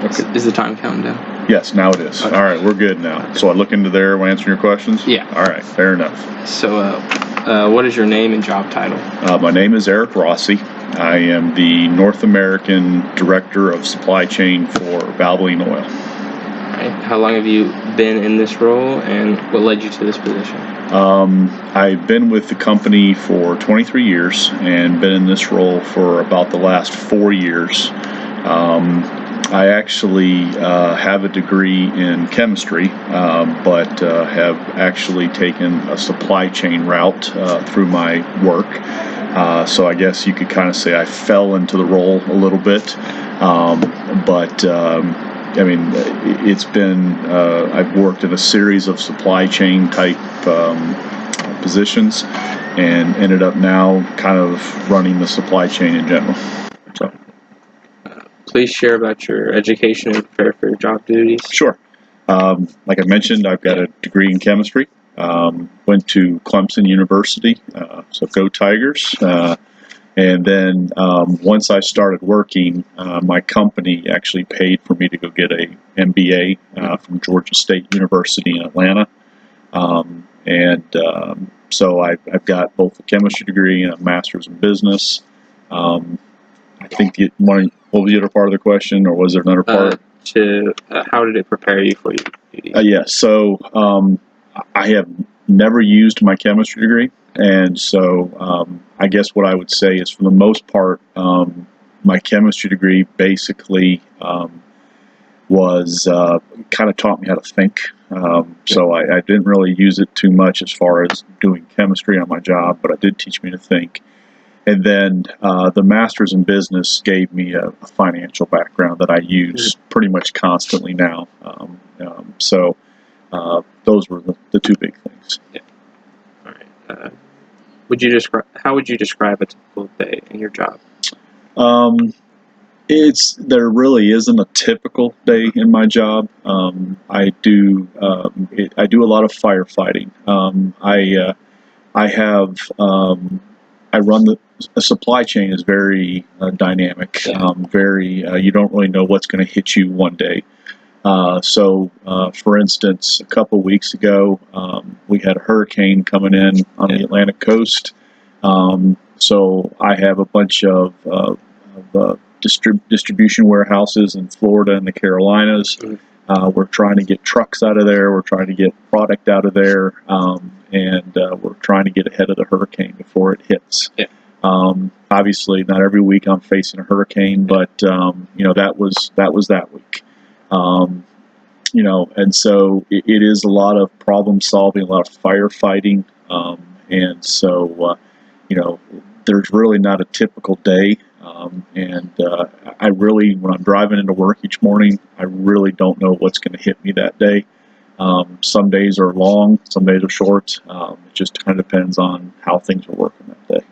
Okay. Is the time counting down? Yes, now it is. Okay. All right, we're good now. Okay. So I look into there when answering your questions? Yeah. All right, fair enough. So, what is your name and job title? My name is Eric Rossi. I am the North American Director of Supply Chain for Valvoline Oil. All right. How long have you been in this role, and what led you to this position? I've been with the company for 23 years and been in this role for about the last 4 years. I actually have a degree in chemistry, but have actually taken a supply chain route through my work. So I guess you could kind of say I fell into the role a little bit. I mean, it's been, I've worked in a series of supply chain type positions and ended up now kind of running the supply chain in general. So. Please share about your education and prepare for your job duties. Sure. Like I mentioned, I've got a degree in chemistry. Went to Clemson University, so go Tigers. And then once I started working, my company actually paid for me to go get a MBA from Georgia State University in Atlanta. So I've got both a chemistry degree and a master's in business. I think what was the other part of the question, or was there another part? How did it prepare you for your duties? Yeah, so I have never used my chemistry degree, and so I guess what I would say is, for the most part, my chemistry degree basically was kind of taught me how to think. So I didn't really use it too much as far as doing chemistry on my job, but it did teach me to think. And then the master's in business gave me a financial background that I use pretty much constantly now. So those were the two big things. Yeah. All right. How would you describe a typical day in your job? There really isn't a typical day in my job. I do a lot of firefighting. I run the supply chain is very dynamic. You don't really know what's going to hit you one day. So, for instance, a couple weeks ago, we had a hurricane coming in on the Atlantic coast. So I have a bunch of distribution warehouses in Florida and the Carolinas. We're trying to get trucks out of there. We're trying to get product out of there, and we're trying to get ahead of the hurricane before it hits. Yeah. Obviously, not every week I'm facing a hurricane, but that was that week. And so it is a lot of problem solving, a lot of firefighting, and so there's really not a typical day. I really, when I'm driving into work each morning, I really don't know what's going to hit me that day. Some days are long, some days are short. It just kind of depends on how things are working that day.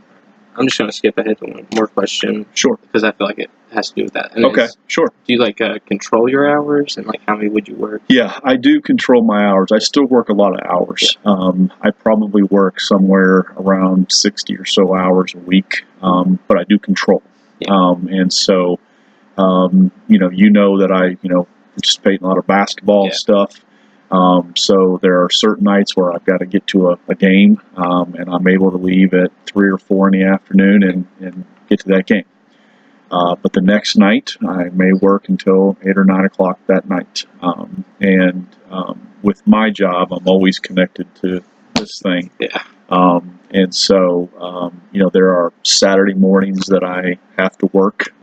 I'm just going to skip ahead to one more question. Sure. Because I feel like it has to do with that. And okay, sure. Do you control your hours, and how many would you work? Yeah, I do control my hours. I still work a lot of hours. Yeah. I probably work somewhere around 60 or so hours a week, but I do control. Yeah. And so, that I, participate in a lot of basketball stuff. So there are certain nights where I've got to get to a game, and I'm able to leave at 3 or 4 in the afternoon and get to that game. But the next night, I may work until 8 or 9 o'clock that night. With my job, I'm always connected to this thing. Yeah. And so, there are Saturday mornings that I have to work,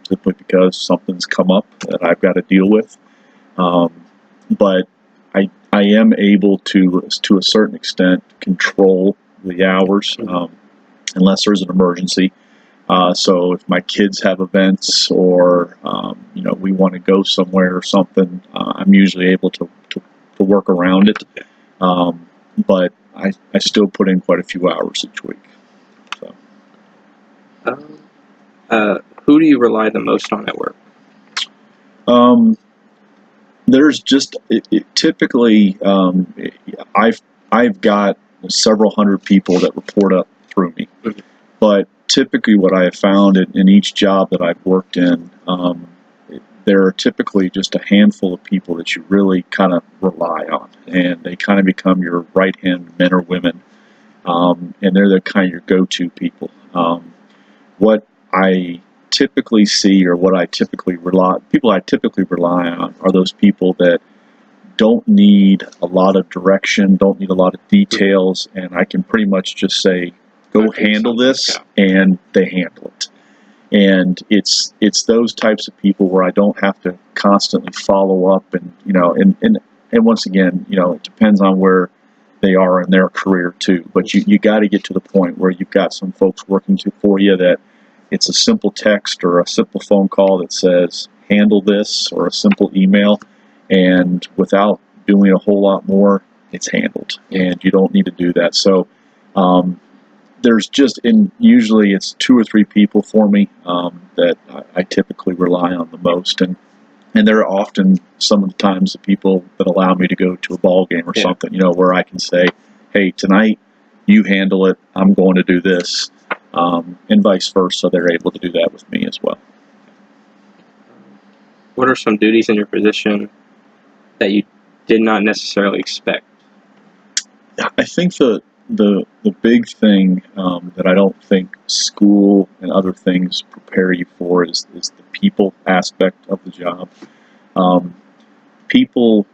simply because something's come up that I've got to deal with. But I am able to a certain extent, control the hours, unless there's an emergency. So if my kids have events, or we want to go somewhere or something, I'm usually able to work around it. But I still put in quite a few hours each week. So. Who do you rely the most on at work? There's just typically I've got several hundred people that report up through me, but typically what I have found in each job that I've worked in, there are typically just a handful of people that you really kind of rely on, and they kind of become your right-hand men or women, and they're the kind of your go-to people. What I typically see, or what I typically people I typically rely on, are those people that don't need a lot of direction, don't need a lot of details, and I can pretty much just say, go handle this, and they handle it. And it's those types of people where I don't have to constantly follow up, and and once again, it depends on where they are in their career too. But you got to get to the point where you've got some folks working for you that it's a simple text or a simple phone call that says handle this, or a simple email, and without doing a whole lot more, it's handled, and you don't need to do that. So usually it's 2 or 3 people for me that I typically rely on the most, and they're often some of the times the people that allow me to go to a ball game or something, where I can say, hey, tonight you handle it, I'm going to do this, and vice versa. They're able to do that with me as well. What are some duties in your position that you did not necessarily expect? I think the big thing that I don't think school and other things prepare you for is the people aspect of the job. People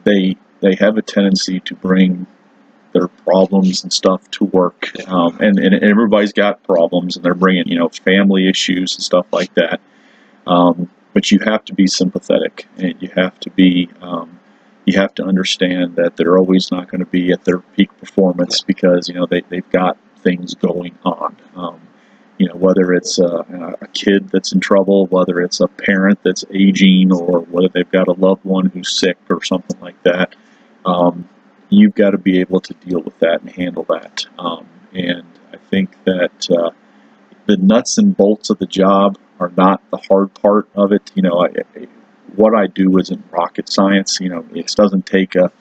they have a tendency to bring their problems and stuff to work, and everybody's got problems, and they're bringing family issues and stuff like that. But you have to be sympathetic, and you have to understand that they're always not going to be at their peak performance, because they've got things going on. Whether it's a kid that's in trouble, whether it's a parent that's aging, or whether they've got a loved one who's sick or something like that. You've got to be able to deal with that and handle that. And I think that the nuts and bolts of the job are not the hard part of it. What I do isn't rocket science. It doesn't take a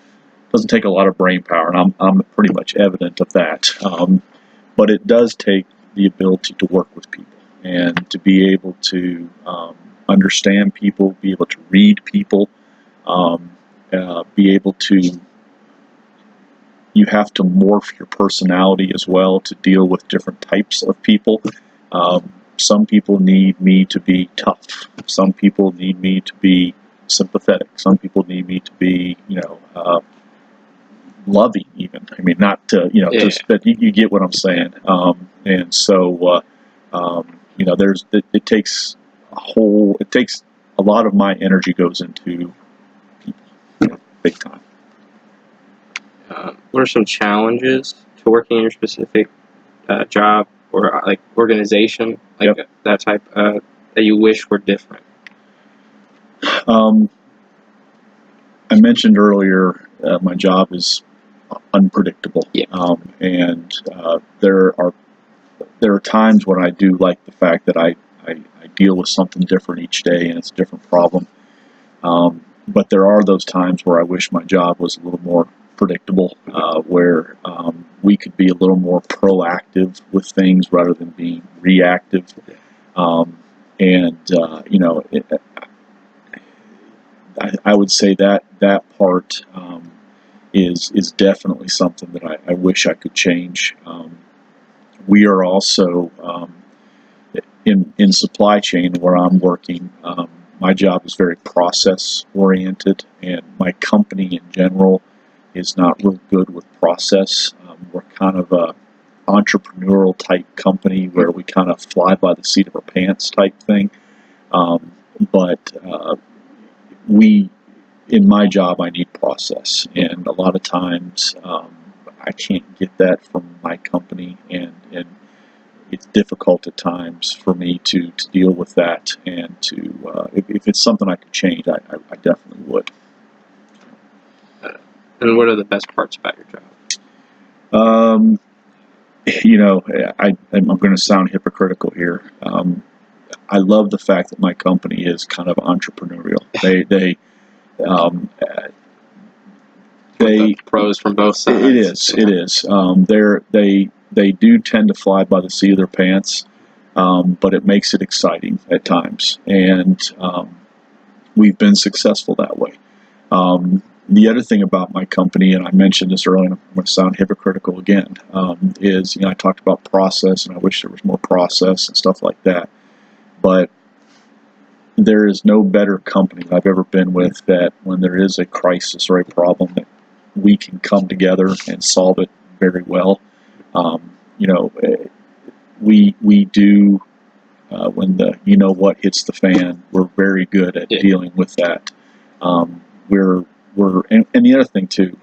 lot of brain power, and I'm pretty much evident of that. But it does take the ability to work with people, and to be able to understand people, be able to read people, be able to. You have to morph your personality as well to deal with different types of people. Some people need me to be tough. Some people need me to be sympathetic. Some people need me to be, loving, even. I mean, not to, but you get what I'm saying. And so, it takes a lot of my energy goes into people, big time. What are some challenges to working in your specific job or like organization, like that type that you wish were different? I mentioned earlier my job is unpredictable, and there are times when I do like the fact that I deal with something different each day, and it's a different problem. But there are those times where I wish my job was a little more predictable, where we could be a little more proactive with things rather than being reactive. I would say that part is definitely something that I wish I could change. We are also in supply chain where I'm working. My job is very process oriented, and my company in general is not real good with process. We're kind of a entrepreneurial type company where we kind of fly by the seat of our pants type thing. But in my job, I need process, and a lot of times I can't get that from my company, and it's difficult at times for me to deal with that, and to if it's something I could change, I definitely would. And what are the best parts about your job? I'm going to sound hypocritical here. I love the fact that my company is kind of entrepreneurial. They pros from both sides. It is. They do tend to fly by the seat of their pants, but it makes it exciting at times, and we've been successful that way. The other thing about my company, and I mentioned this earlier, and I'm going to sound hypocritical again, is, I talked about process, and I wish there was more process and stuff like that. But there is no better company I've ever been with that when there is a crisis or a problem that we can come together and solve it very well. We do, when the what hits the fan, we're very good at dealing with that. And the other thing too,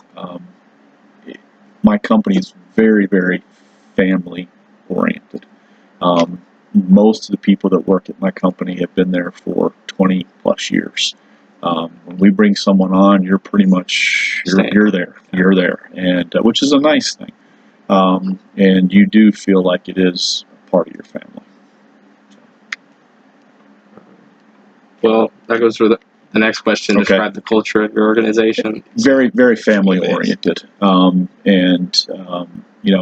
my company is very, very family oriented. Most of the people that work at my company have been there for 20 plus years. When we bring someone on, you're pretty much you're there, and which is a nice thing. And you do feel like it is part of your family. Well, that goes for the next question. Okay. Describe the culture of your organization. Very, very family oriented.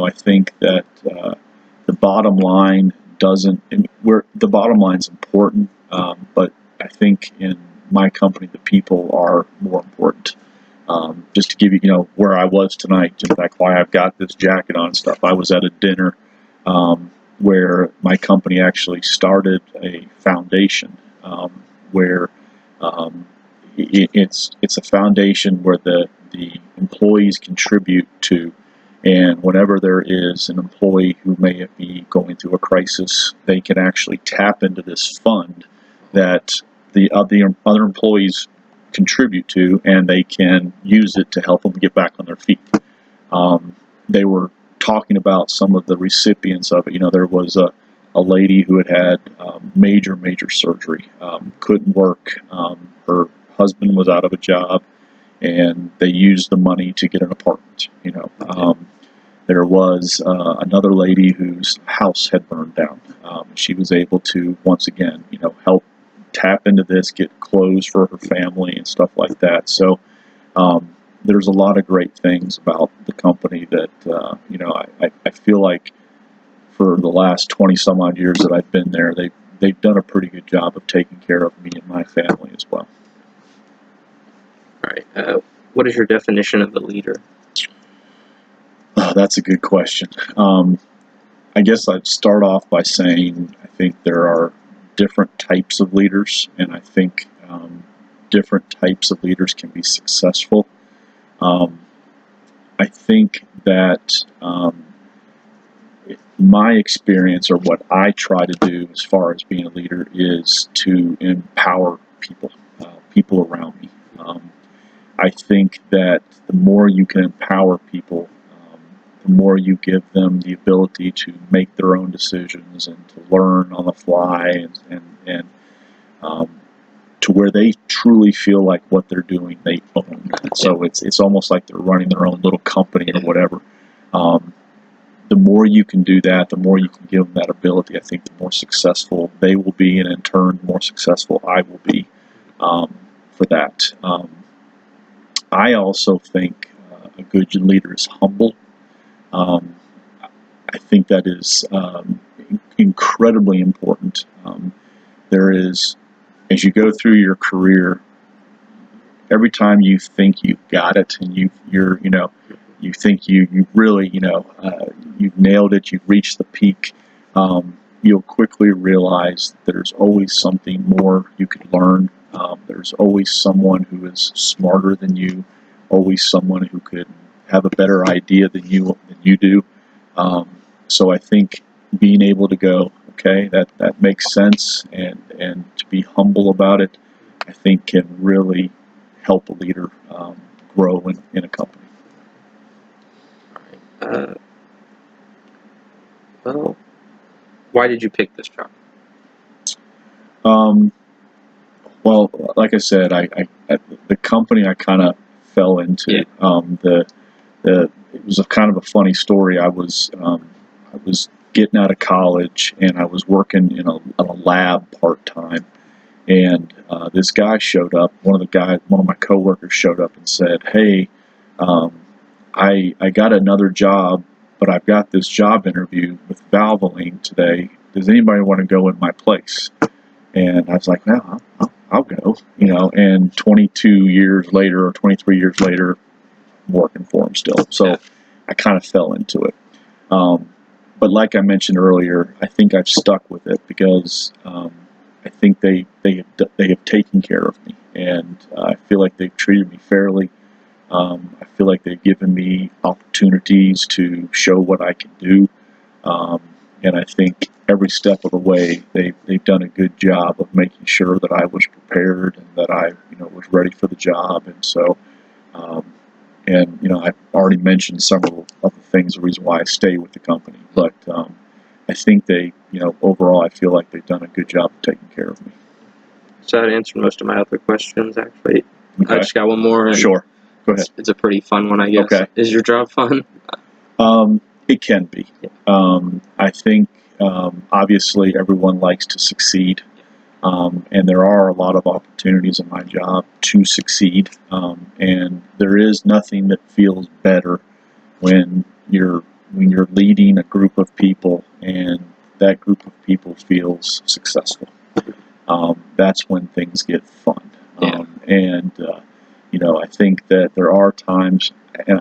I think that the bottom line the bottom line's important, but I think in my company, the people are more important. Just to give you, where I was tonight, in fact, why I've got this jacket on and stuff. I was at a dinner where my company actually started a foundation where it's a foundation where the employees contribute to, and whenever there is an employee who may be going through a crisis, they can actually tap into this fund that the other employees contribute to, and they can use it to help them get back on their feet. They were talking about some of the recipients of it. There was a lady who had major surgery, couldn't work. Her husband was out of a job, and they used the money to get an apartment. There was another lady whose house had burned down. She was able to once again, help tap into this, get clothes for her family and stuff like that. So there's a lot of great things about the company that I feel like for the last 20 some odd years that I've been there, they've done a pretty good job of taking care of me and my family as well. All right. What is your definition of a leader? That's a good question. I guess I'd start off by saying I think there are different types of leaders, and I think different types of leaders can be successful. I think that my experience, or what I try to do as far as being a leader, is to empower people around me. I think that the more you can empower people, the more you give them the ability to make their own decisions and to learn on the fly, and to where they truly feel like what they're doing, they own. So it's almost like they're running their own little company or whatever. The more you can do that, the more you can give them that ability, I think the more successful they will be, and in turn, the more successful I will be for that. I also think a good leader is humble. I think that is incredibly important. There is, as you go through your career, every time you think you've got it, and you think you really, you've nailed it, you've reached the peak, you'll quickly realize there's always something more you could learn. There's always someone who is smarter than you, always someone who could have a better idea than you do. So I think being able to go, okay, that makes sense, and to be humble about it, I think can really help a leader grow in a company. Well, why did you pick this job? Well, like I said, the company I kind of fell into. It was a kind of a funny story. I was getting out of college, and I was working in a lab part time, and this guy showed up. One of my coworkers showed up and said, "Hey, I got another job, but I've got this job interview with Valvoline today. does anybody want to go in my place? And I was like, no, I'll go, you know, and 22 years later or 23 years later, I'm working for them still. So Yeah. I kind of fell into it. But like I mentioned earlier, I think I've stuck with it because I think they have taken care of me, and I feel like they've treated me fairly. I feel like they've given me opportunities to show what I can do, and I think every step of the way they've done a good job of making sure that I was prepared and that I was ready for the job. And so, and I've already mentioned several of the things, the reason why I stay with the company, but I think they, overall, I feel like they've done a good job of taking care of me. So that answered most of my other questions, actually. Okay. I just got one more. And Sure. Go ahead. It's a pretty fun one, I guess. Okay. Is your job fun? It can be. I think, obviously, everyone likes to succeed. And there are a lot of opportunities in my job to succeed. And there is nothing that feels better when you're leading a group of people and that group of people feels successful. That's when things get fun. And I think that there are times, and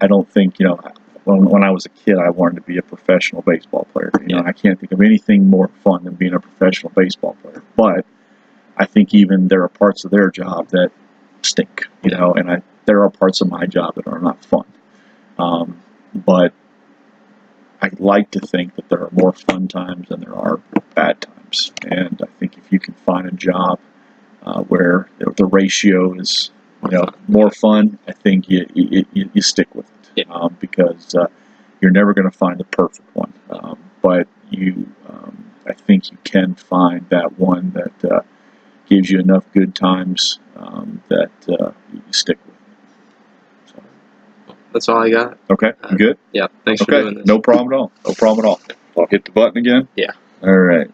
I don't think, when I was a kid, I wanted to be a professional baseball player. I can't think of anything more fun than being a professional baseball player. But I think even there are parts of their job that stink, and there are parts of my job that are not fun. But I like to think that there are more fun times than there are bad times. And I think if you can find a job where the ratio is more fun, I think you stick with it. Because you're never going to find the perfect one. But I think you can find that one that gives you enough good times that you stick with it. So. That's all I got. Okay, you good? Yeah, thanks for Okay, doing this. no problem at all. No problem at all. I'll hit the button again. Yeah. All right.